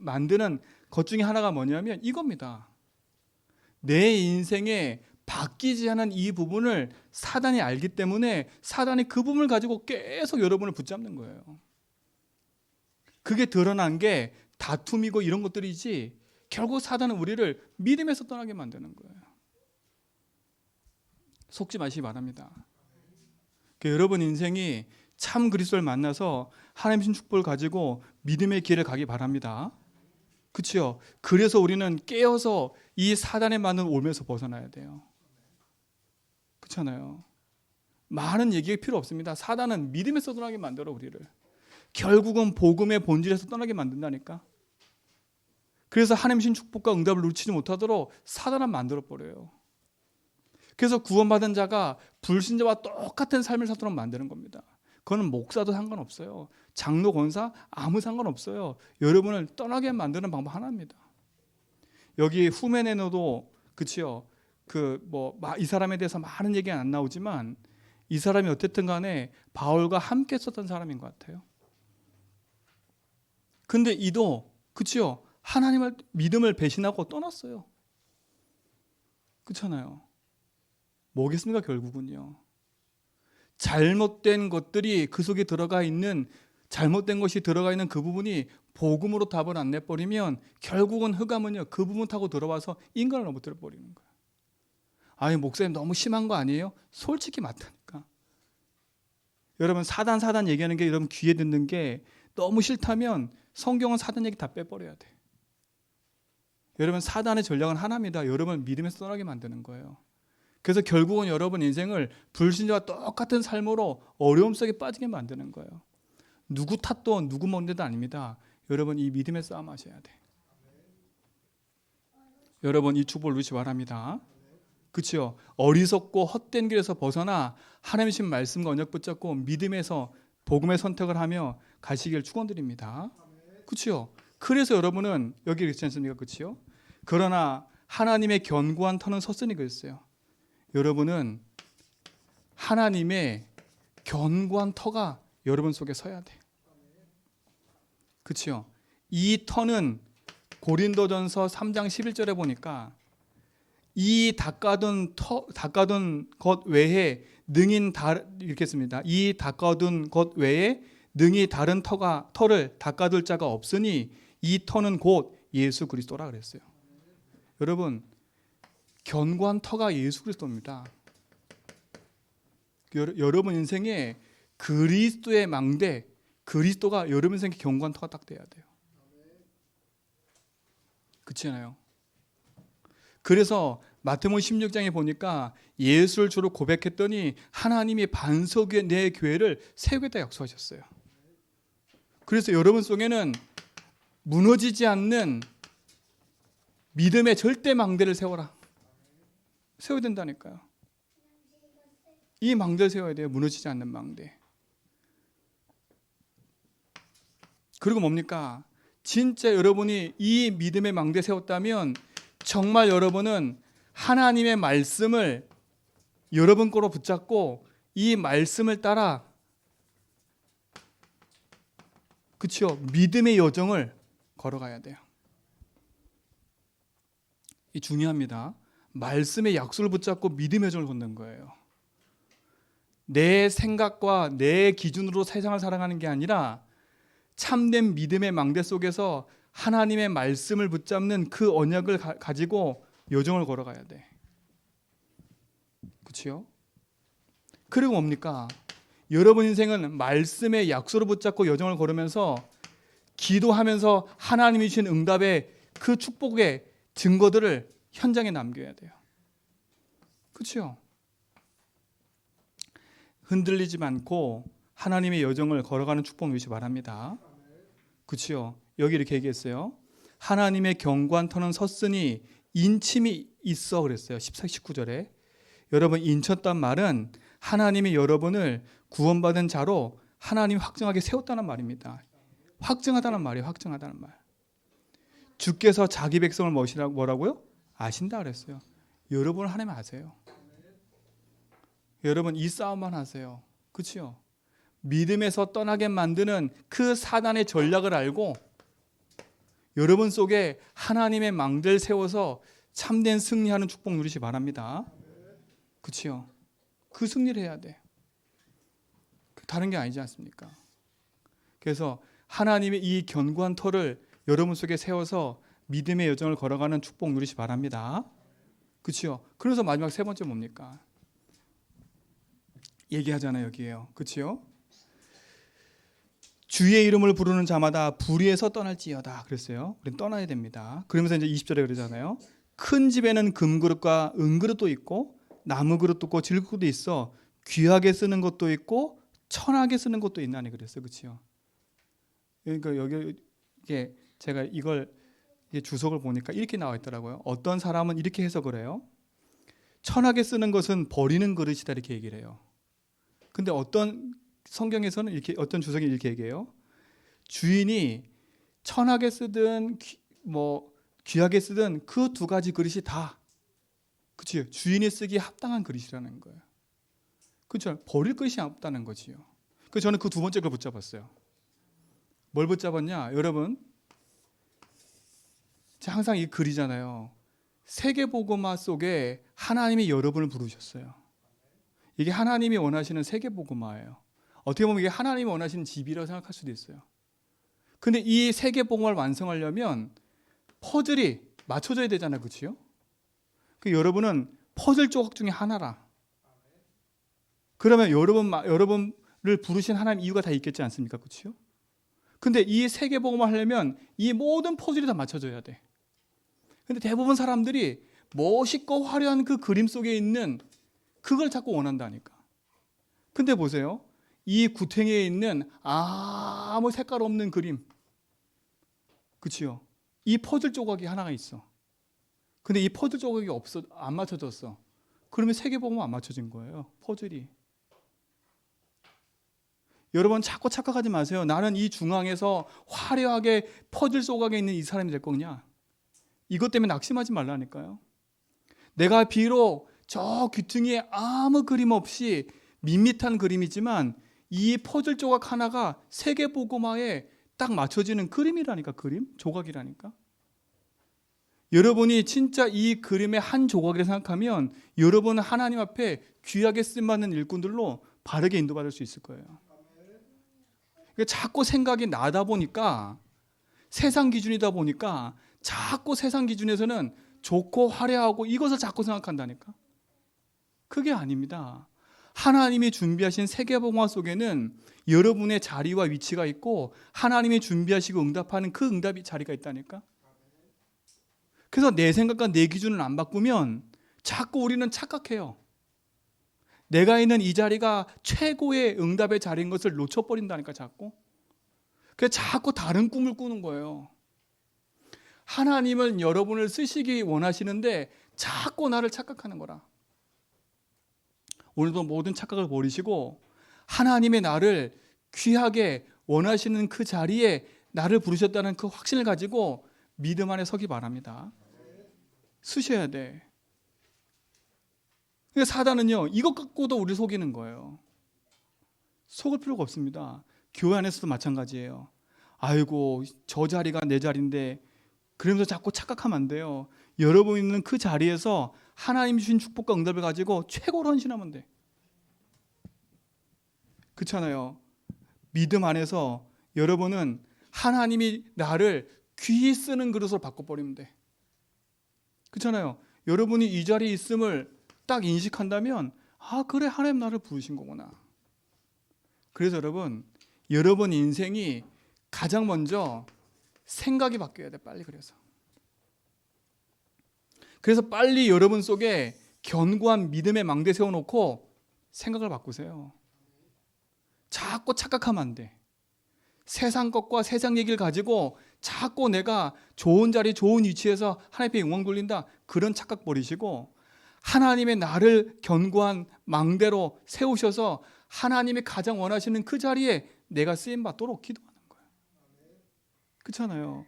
만드는 것 중에 하나가 뭐냐면 이겁니다. 내 인생에 바뀌지 않은 이 부분을 사단이 알기 때문에 사단이 그 부분을 가지고 계속 여러분을 붙잡는 거예요. 그게 드러난 게 다툼이고 이런 것들이지, 결국 사단은 우리를 믿음에서 떠나게 만드는 거예요. 속지 마시기 바랍니다. 여러분 인생이 참 그리스도를 만나서 하나님 신 축복을 가지고 믿음의 길을 가기 바랍니다. 그렇죠? 그래서 우리는 깨어서 이 사단에 맞는 올매에서 벗어나야 돼요. 그렇잖아요. 많은 얘기가 필요 없습니다. 사단은 믿음에서 떠나게 만들어 우리를. 결국은 복음의 본질에서 떠나게 만든다니까. 그래서 하나님 신 축복과 응답을 누리지 못하도록 사단은 만들어 버려요. 그래서 구원받은 자가 불신자와 똑같은 삶을 살도록 만드는 겁니다. 그거는 목사도 상관없어요. 장로, 권사 아무 상관없어요. 여러분을 떠나게 만드는 방법 하나입니다. 여기 후메네노도 그치요. 이 사람에 대해서 많은 얘기가 안 나오지만 이 사람이 어쨌든 간에 바울과 함께 썼던 사람인 것 같아요. 근데 이도 그치요. 하나님을 믿음을 배신하고 떠났어요. 그렇잖아요. 뭐겠습니까? 결국은요. 잘못된 것들이 그 속에 들어가 있는, 잘못된 것이 들어가 있는 그 부분이 복음으로 답을 안 내버리면 결국은 흑암은요, 그 부분 타고 들어와서 인간을 넘어뜨려 버리는 거예요. 아니, 목사님 너무 심한 거 아니에요? 솔직히 맞다니까. 여러분, 사단 얘기하는 게 여러분 귀에 듣는 게 너무 싫다면 성경은 사단 얘기 다 빼버려야 돼. 여러분, 사단의 전략은 하나입니다. 여러분을 믿음에서 떠나게 만드는 거예요. 그래서 결국은 여러분 인생을 불신자와 똑같은 삶으로 어려움 속에 빠지게 만드는 거예요. 누구 탓도 누구 문제도 아닙니다. 여러분 이 믿음의 싸움 하셔야 돼. 여러분 이 축복을 누리시 바랍니다. 그렇죠? 어리석고 헛된 길에서 벗어나 하나님의 신 말씀과 언약 붙잡고 믿음에서 복음의 선택을 하며 가시길 축원드립니다. 그렇죠? 그래서 여러분은 여기 그렇지 않습니까? 그렇죠? 그러나 하나님의 견고한 터는 섰으니 그랬어요. 여러분은 하나님의 견고한 터가 여러분 속에 서야 돼. 그렇죠? 이 터는 고린도전서 3장 11절에 보니까 이 닦아둔 것 외에 능인 이렇게 씁니다. 이 닦아둔 것 외에 능히 다른 터를 닦아둘 자가 없으니 이 터는 곧 예수 그리스도라 그랬어요. 여러분, 견고한 터가 예수 그리스도입니다. 여러분 인생에 그리스도의 망대, 그리스도가 여러분 인생에 견고한 터가 딱 돼야 돼요. 그렇지 않아요? 그래서 마태복음 16장에 보니까 예수를 주로 고백했더니 하나님이 반석 위에 내 교회를 세우겠다 약속하셨어요. 그래서 여러분 속에는 무너지지 않는 믿음의 절대 망대를 세워라. 세워야 된다니까요. 이 망대를 세워야 돼요. 무너지지 않는 망대. 그리고 뭡니까? 진짜 여러분이 이 믿음의 망대 세웠다면 정말 여러분은 하나님의 말씀을 여러분 거로 붙잡고 이 말씀을 따라 그렇죠? 믿음의 여정을 걸어가야 돼요. 이 중요합니다. 말씀의 약속을 붙잡고 믿음의 여정을 걷는 거예요. 내 생각과 내 기준으로 세상을 살아가는 게 아니라 참된 믿음의 망대 속에서 하나님의 말씀을 붙잡는 그 언약을 가지고 여정을 걸어가야 돼. 그렇죠? 그리고 뭡니까? 여러분 인생은 말씀의 약속을 붙잡고 여정을 걸으면서 기도하면서 하나님이 주신 응답의 그 축복의 증거들을 현장에 남겨야 돼요. 그렇죠? 흔들리지 않고 하나님의 여정을 걸어가는 축복 누리시 바랍니다. 그렇죠? 여기 이렇게 얘기했어요. 하나님의 견고한 터는 섰으니 인침이 있어 그랬어요. 14, 19절에. 여러분 인쳤단 말은 하나님이 여러분을 구원받은 자로 하나님이 확정하게 세웠다는 말입니다. 확증하다는 말이에요. 확증하다는 말. 주께서 자기 백성을 뭐라고요? 아신다 그랬어요. 여러분은 하나님 아세요. 여러분 이 싸움만 하세요. 그렇죠? 믿음에서 떠나게 만드는 그 사단의 전략을 알고 여러분 속에 하나님의 망대를 세워서 참된 승리하는 축복 누리시 바랍니다. 그렇죠? 그 승리를 해야 돼. 다른 게 아니지 않습니까? 그래서 하나님의 이 견고한 터를 여러분 속에 세워서 믿음의 여정을 걸어가는 축복 누리시 바랍니다. 그렇죠? 그래서 마지막 세 번째 뭡니까? 얘기하잖아요, 여기에요. 그렇죠? 주의 이름을 부르는 자마다 불의에서 떠날지어다 그랬어요. 우리는 떠나야 됩니다. 그러면서 이제 20절에 그러잖아요. 큰 집에는 금그릇과 은그릇도 있고 나무 그릇도 있고 질그릇도 있어 귀하게 쓰는 것도 있고 천하게 쓰는 것도 있나니 그랬어요. 그렇죠? 그러니까 여기 이게 제가 이걸 주석을 보니까 이렇게 나와 있더라고요. 어떤 사람은 이렇게 해석을 해요. 천하게 쓰는 것은 버리는 그릇이다 이렇게 얘기를 해요. 근데 어떤 성경에서는 이렇게 어떤 주석이 이렇게 얘기해요. 주인이 천하게 쓰든 귀하게 쓰든 그 두 가지 그릇이 다 그렇죠. 주인이 쓰기에 합당한 그릇이라는 거예요. 그렇죠. 버릴 것이 없다는 거지요. 그래서 저는 그 두 번째 걸 붙잡았어요. 뭘 붙잡았냐? 여러분 제가 항상 이 글이잖아요. 세계복음화 속에 하나님이 여러분을 부르셨어요. 이게 하나님이 원하시는 세계복음화예요. 어떻게 보면 이게 하나님이 원하시는 집이라고 생각할 수도 있어요. 근데 이 세계복음화를 완성하려면 퍼즐이 맞춰져야 되잖아요. 그렇죠? 그 여러분은 퍼즐 조각 중에 하나라. 그러면 여러분을 부르신 하나님 이유가 다 있겠지 않습니까? 그렇죠? 근데 이 세계복음화를 하려면 이 모든 퍼즐이 다 맞춰져야 돼. 근데 대부분 사람들이 멋있고 화려한 그 그림 속에 있는 그걸 자꾸 원한다니까. 근데 보세요. 이 구탱이에 있는 아무 색깔 없는 그림. 그치요? 이 퍼즐 조각이 하나가 있어. 근데 이 퍼즐 조각이 안 맞춰졌어. 그러면 세계복음은 안 맞춰진 거예요. 퍼즐이. 여러분 자꾸 착각하지 마세요. 나는 이 중앙에서 화려하게 퍼즐 조각에 있는 이 사람이 될 거냐? 이것 때문에 낙심하지 말라니까요. 내가 비록 저 귀퉁이에 아무 그림 없이 밋밋한 그림이지만 이 퍼즐 조각 하나가 세계복음화에 딱 맞춰지는 그림이라니까. 그림? 조각이라니까. 여러분이 진짜 이 그림의 한 조각이라 생각하면 여러분은 하나님 앞에 귀하게 쓰임받는 일꾼들로 바르게 인도받을 수 있을 거예요. 그러니까 자꾸 생각이 나다 보니까, 세상 기준이다 보니까 자꾸 세상 기준에서는 좋고 화려하고 이것을 자꾸 생각한다니까. 그게 아닙니다. 하나님이 준비하신 세계복음화 속에는 여러분의 자리와 위치가 있고 하나님이 준비하시고 응답하는 그 응답의 자리가 있다니까. 그래서 내 생각과 내 기준을 안 바꾸면 자꾸 우리는 착각해요. 내가 있는 이 자리가 최고의 응답의 자리인 것을 놓쳐버린다니까. 자꾸. 그래서 자꾸 다른 꿈을 꾸는 거예요. 하나님은 여러분을 쓰시기 원하시는데 자꾸 나를 착각하는 거라. 오늘도 모든 착각을 버리시고 하나님의 나를 귀하게 원하시는 그 자리에 나를 부르셨다는 그 확신을 가지고 믿음 안에 서기 바랍니다. 쓰셔야 돼. 그러니까 사단은요, 이것 갖고도 우리를 속이는 거예요. 속을 필요가 없습니다. 교회 안에서도 마찬가지예요. 아이고, 저 자리가 내 자리인데, 그러면서 자꾸 착각하면 안 돼요. 여러분 있는 그 자리에서 하나님 주신 축복과 응답을 가지고 최고로 헌신하면 돼. 그렇잖아요. 믿음 안에서 여러분은 하나님이 나를 귀히 쓰는 그릇으로 바꿔버리면 돼. 그렇잖아요. 여러분이 이 자리에 있음을 딱 인식한다면, 아, 그래, 하나님 나를 부르신 거구나. 그래서 여러분 인생이 가장 먼저 생각이 바뀌어야 돼. 빨리. 그래서 빨리 여러분 속에 견고한 믿음의 망대 세워놓고 생각을 바꾸세요. 자꾸 착각하면 안 돼. 세상 것과 세상 얘기를 가지고 자꾸 내가 좋은 자리, 좋은 위치에서 하나님께 영광 돌린다. 그런 착각 버리시고 하나님의 나를 견고한 망대로 세우셔서 하나님이 가장 원하시는 그 자리에 내가 쓰임받도록 기도하는 거예요. 그렇잖아요.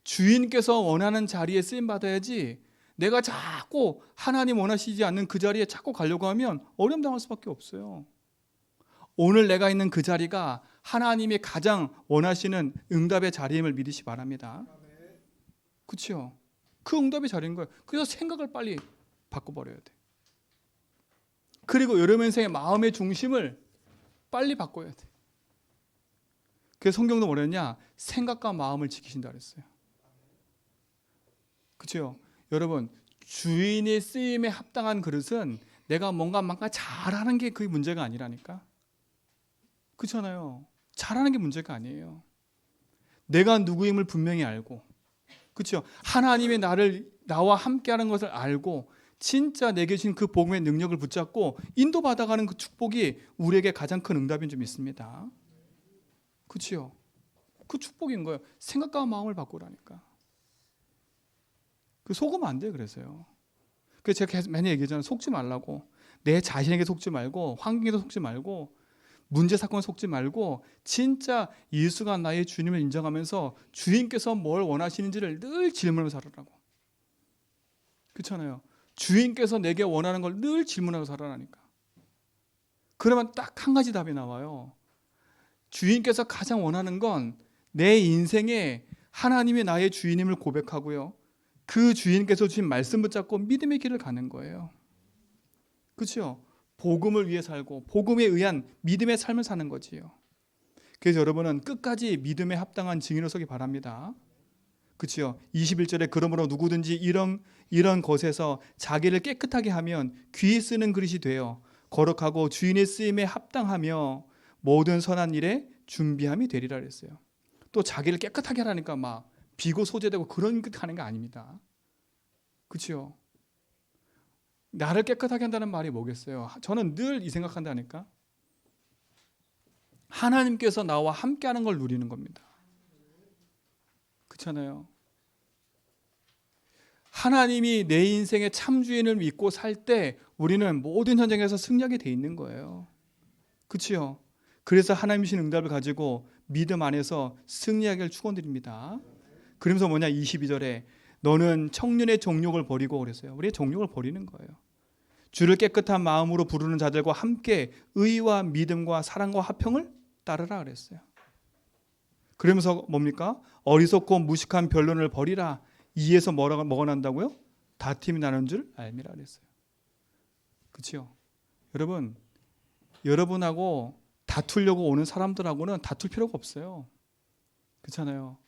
주인께서 원하는 자리에 쓰임받아야지 내가 자꾸 하나님 원하시지 않는 그 자리에 자꾸 가려고 하면 어려움 당할 수밖에 없어요. 오늘 내가 있는 그 자리가 하나님이 가장 원하시는 응답의 자리임을 믿으시 바랍니다. 그렇죠? 그 응답의 자리인 거예요. 그래서 생각을 빨리 바꿔버려야 돼. 그리고 여러분 인생의 마음의 중심을 빨리 바꿔야 돼. 그래서 성경도 뭐랬냐? 생각과 마음을 지키신다 그랬어요. 그렇죠? 여러분, 주인의 쓰임에 합당한 그릇은 내가 뭔가 잘하는 게 그게 문제가 아니라니까. 그렇잖아요. 잘하는 게 문제가 아니에요. 내가 누구임을 분명히 알고, 그렇죠? 하나님의 나와 함께하는 것을 알고 진짜 내게 주신 그 복음의 능력을 붙잡고 인도받아가는 그 축복이 우리에게 가장 큰 응답인 줄 믿습니다. 그렇죠? 그 축복인 거예요. 생각과 마음을 바꾸라니까. 그 속으면 안 돼요. 그래서요. 그래서 제가 계속 맨날 얘기하잖아요. 속지 말라고. 내 자신에게 속지 말고, 환경에도 속지 말고, 문제 사건에 속지 말고, 진짜 예수가 나의 주님을 인정하면서 주인께서 뭘 원하시는지를 늘 질문하면서 살아라고. 그렇잖아요. 주인께서 내게 원하는 걸 늘 질문하고 살아라니까. 그러면 딱 한 가지 답이 나와요. 주인께서 가장 원하는 건 내 인생에 하나님이 나의 주인임을 고백하고요. 그 주인께서 주신 말씀 붙잡고 믿음의 길을 가는 거예요. 그렇죠? 복음을 위해 살고 복음에 의한 믿음의 삶을 사는 거지요. 그래서 여러분은 끝까지 믿음에 합당한 증인으로 서기 바랍니다. 그렇죠? 21절에 그러므로 누구든지 이런 것에서 자기를 깨끗하게 하면 귀히 쓰는 그릇이 되어 거룩하고 주인의 쓰임에 합당하며 모든 선한 일에 준비함이 되리라 그랬어요. 또 자기를 깨끗하게 하라니까 막 비고 소재되고 그런 것 하는 게 아닙니다. 그렇죠? 나를 깨끗하게 한다는 말이 뭐겠어요? 저는 늘 이 생각한다니까. 하나님께서 나와 함께하는 걸 누리는 겁니다. 그렇잖아요. 하나님이 내 인생의 참주인을 믿고 살 때 우리는 모든 현장에서 승리하게 돼 있는 거예요. 그렇죠? 그래서 하나님 주신 응답을 가지고 믿음 안에서 승리하기를 축원드립니다. 그러면서 뭐냐? 22절에 너는 청년의 정욕을 버리고 그랬어요. 우리의 정욕을 버리는 거예요. 주를 깨끗한 마음으로 부르는 자들과 함께 의와 믿음과 사랑과 화평을 따르라 그랬어요. 그러면서 뭡니까? 어리석고 무식한 변론을 버리라. 이에서 뭐가 난다고요? 다툼이 나는 줄 알미라 그랬어요. 그렇죠? 여러분, 여러분하고 다투려고 오는 사람들하고는 다툴 필요가 없어요. 그렇잖아요.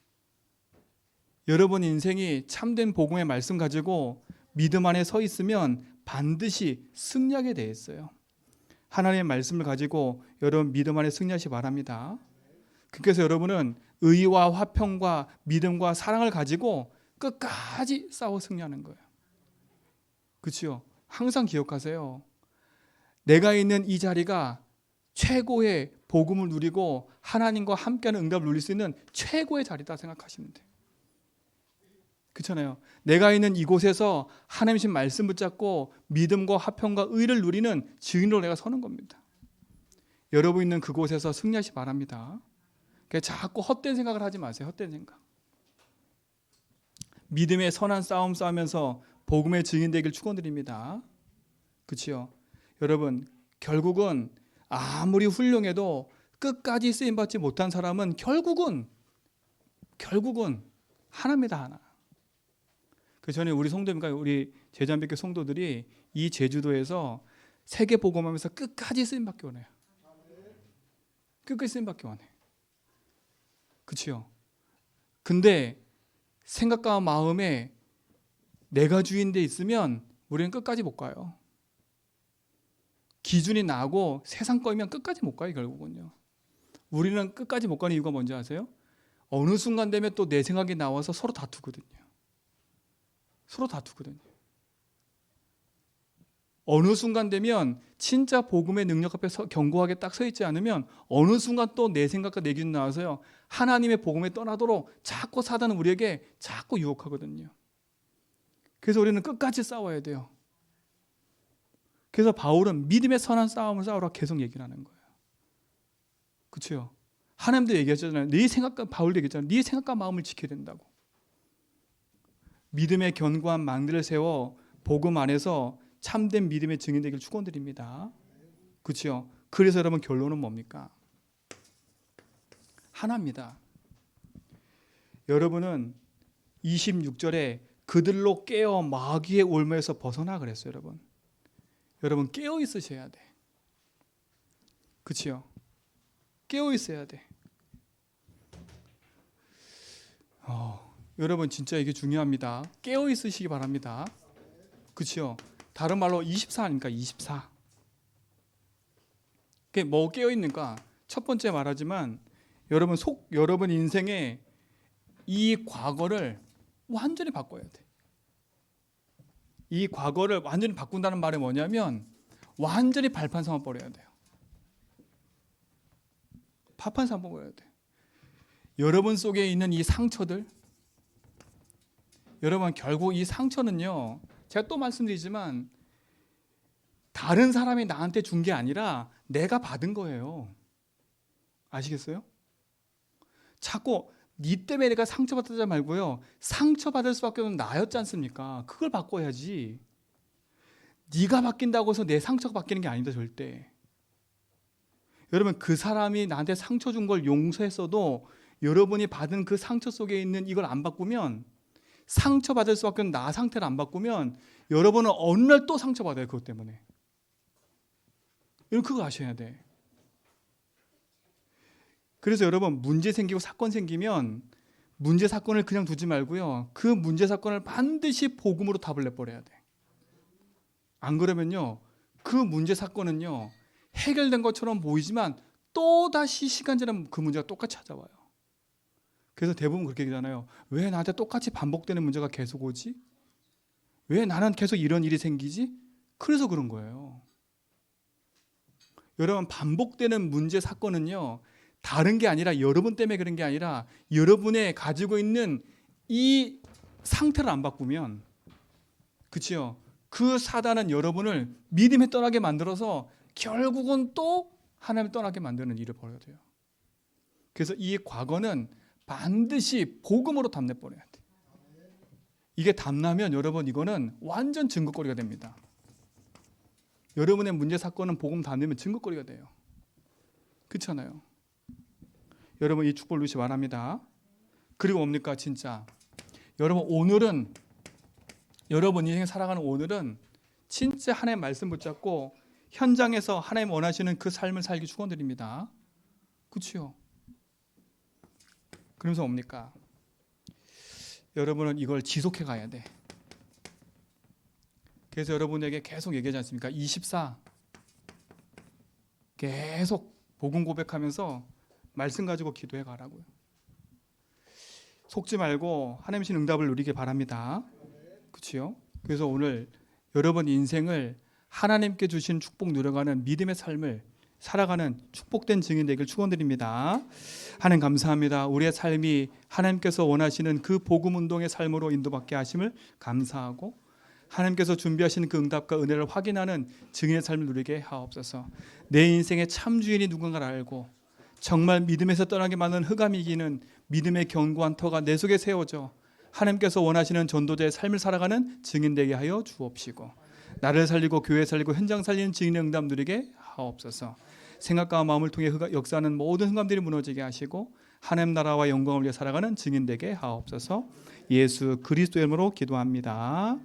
여러분 인생이 참된 복음의 말씀 가지고 믿음 안에 서 있으면 반드시 승리하게 돼 있어요. 하나님의 말씀을 가지고 여러분 믿음 안에 승리하시기 바랍니다. 그래서 여러분은 의와 화평과 믿음과 사랑을 가지고 끝까지 싸워 승리하는 거예요. 그렇죠? 항상 기억하세요. 내가 있는 이 자리가 최고의 복음을 누리고 하나님과 함께하는 응답을 누릴 수 있는 최고의 자리다 생각하시면 돼요. 그렇잖아요. 내가 있는 이곳에서 하나님의 말씀 붙잡고 믿음과 화평과 의를 누리는 증인으로 내가 서는 겁니다. 여러분 있는 그곳에서 승리하시기 바랍니다. 자꾸 헛된 생각을 하지 마세요. 헛된 생각. 믿음의 선한 싸움 싸우면서 복음의 증인 되길 축원드립니다. 그렇죠? 여러분, 결국은 아무리 훌륭해도 끝까지 쓰임 받지 못한 사람은 결국은 하나입니다. 하나. 그 전에 우리 성도님과 우리 제자매교 성도들이 이 제주도에서 세계 복음하면서 끝까지 쓰임 받기 원해요. 끝까지 쓰임 받기 원해. 그렇죠? 근데 생각과 마음에 내가 주인 데 있으면 우리는 끝까지 못 가요. 기준이 나고 세상 거이면 끝까지 못 가요. 결국은요. 우리는 끝까지 못 가는 이유가 뭔지 아세요? 어느 순간 되면 또 내 생각이 나와서 서로 다투거든요. 어느 순간 되면 진짜 복음의 능력 앞에 견고하게 딱 서 있지 않으면 어느 순간 또 내 생각과 내 기준 나와서요. 하나님의 복음에 떠나도록 자꾸 사단은 우리에게 자꾸 유혹하거든요. 그래서 우리는 끝까지 싸워야 돼요. 그래서 바울은 믿음의 선한 싸움을 싸우라 계속 얘기를 하는 거예요. 그렇죠? 하나님도 얘기하잖아요. 바울도 얘기했잖아요. 네 생각과 마음을 지켜야 된다고. 믿음의 견고한 망대를 세워 복음 안에서 참된 믿음의 증인 되길 축원드립니다. 그렇죠? 그래서 여러분 결론은 뭡니까? 하나입니다. 여러분은 26절에 그들로 깨어 마귀의 올무에서 벗어나 그랬어요. 여러분 깨어 있으셔야 돼. 그렇죠? 깨어 있어야 돼. 여러분 진짜 이게 중요합니다. 깨어 있으시기 바랍니다. 그렇죠? 다른 말로 24 아닙니까? 24. 그게 뭐 깨어 있는가? 첫 번째 말하지만 여러분 인생에 이 과거를 완전히 바꿔야 돼. 이 과거를 완전히 바꾼다는 말이 뭐냐면 완전히 발판 삼아 버려야 돼요. 발판 삼아 버려야 돼. 여러분 속에 있는 이 상처들, 여러분 결국 이 상처는요. 제가 또 말씀드리지만 다른 사람이 나한테 준 게 아니라 내가 받은 거예요. 아시겠어요? 자꾸 네 때문에 내가 상처받지 말고요. 상처받을 수밖에 없는 나였지 않습니까? 그걸 바꿔야지. 네가 바뀐다고 해서 내 상처가 바뀌는 게 아니다 절대. 여러분 그 사람이 나한테 상처 준 걸 용서했어도 여러분이 받은 그 상처 속에 있는 이걸 안 바꾸면 상처받을 수밖에 없는 나 상태를 안 바꾸면 여러분은 어느 날 또 상처받아요. 그것 때문에. 여러분 그거 아셔야 돼. 그래서 여러분 문제 생기고 사건 생기면 문제 사건을 그냥 두지 말고요. 그 문제 사건을 반드시 복음으로 답을 내버려야 돼. 안 그러면요. 그 문제 사건은요. 해결된 것처럼 보이지만 또다시 시간 지나면 그 문제가 똑같이 찾아와요. 그래서 대부분 그렇게 얘기하잖아요. 왜 나한테 똑같이 반복되는 문제가 계속 오지? 왜 나는 계속 이런 일이 생기지? 그래서 그런 거예요. 여러분 반복되는 문제 사건은요. 다른 게 아니라 여러분 때문에 그런 게 아니라 여러분의 가지고 있는 이 상태를 안 바꾸면 그렇죠? 그 사단은 여러분을 믿음에 떠나게 만들어서 결국은 또 하나님을 떠나게 만드는 일을 벌여야 돼요. 그래서 이 과거는 반드시 복음으로 답내버려야 돼. 이게 담나면 여러분 이거는 완전 증거거리가 됩니다. 여러분의 문제 사건은 복음 담으면 증거거리가 돼요. 그렇잖아요. 여러분 이 축복을 누리시 바랍니다. 그리고 뭡니까 진짜 여러분 오늘은 여러분 인생 살아가는 오늘은 진짜 하나님의 말씀 붙잡고 현장에서 하나님 원하시는 그 삶을 살기 축원드립니다. 그렇죠? 그러면서 뭡니까? 여러분은 이걸 지속해 가야 돼. 그래서 여러분에게 계속 얘기하지 않습니까? 24 계속 복음 고백하면서 말씀 가지고 기도해 가라고요. 속지 말고 하나님 신 응답을 누리길 바랍니다. 그렇죠? 그래서 오늘 여러분 인생을 하나님께 주신 축복 누려가는 믿음의 삶을 살아가는 축복된 증인 되길 축원드립니다. 하나님 감사합니다. 우리의 삶이 하나님께서 원하시는 그 복음 운동의 삶으로 인도받게 하심을 감사하고 하나님께서 준비하신 그 응답과 은혜를 확인하는 증인의 삶을 누리게 하옵소서. 내 인생의 참 주인이 누군가를 알고 정말 믿음에서 떠나게 만든 흑암이 이기는 믿음의 견고한 터가 내 속에 세워져 하나님께서 원하시는 전도자의 삶을 살아가는 증인 되게 하여 주옵시고 나를 살리고 교회 살리고 현장 살리는 증인의 응답 누리게 하옵소서. 생각과 마음을 통해 역사하는 모든 흑암들이 무너지게 하시고 하나님 나라와 영광을 위해 살아가는 증인 되게 하옵소서. 예수 그리스도의 이름으로 기도합니다.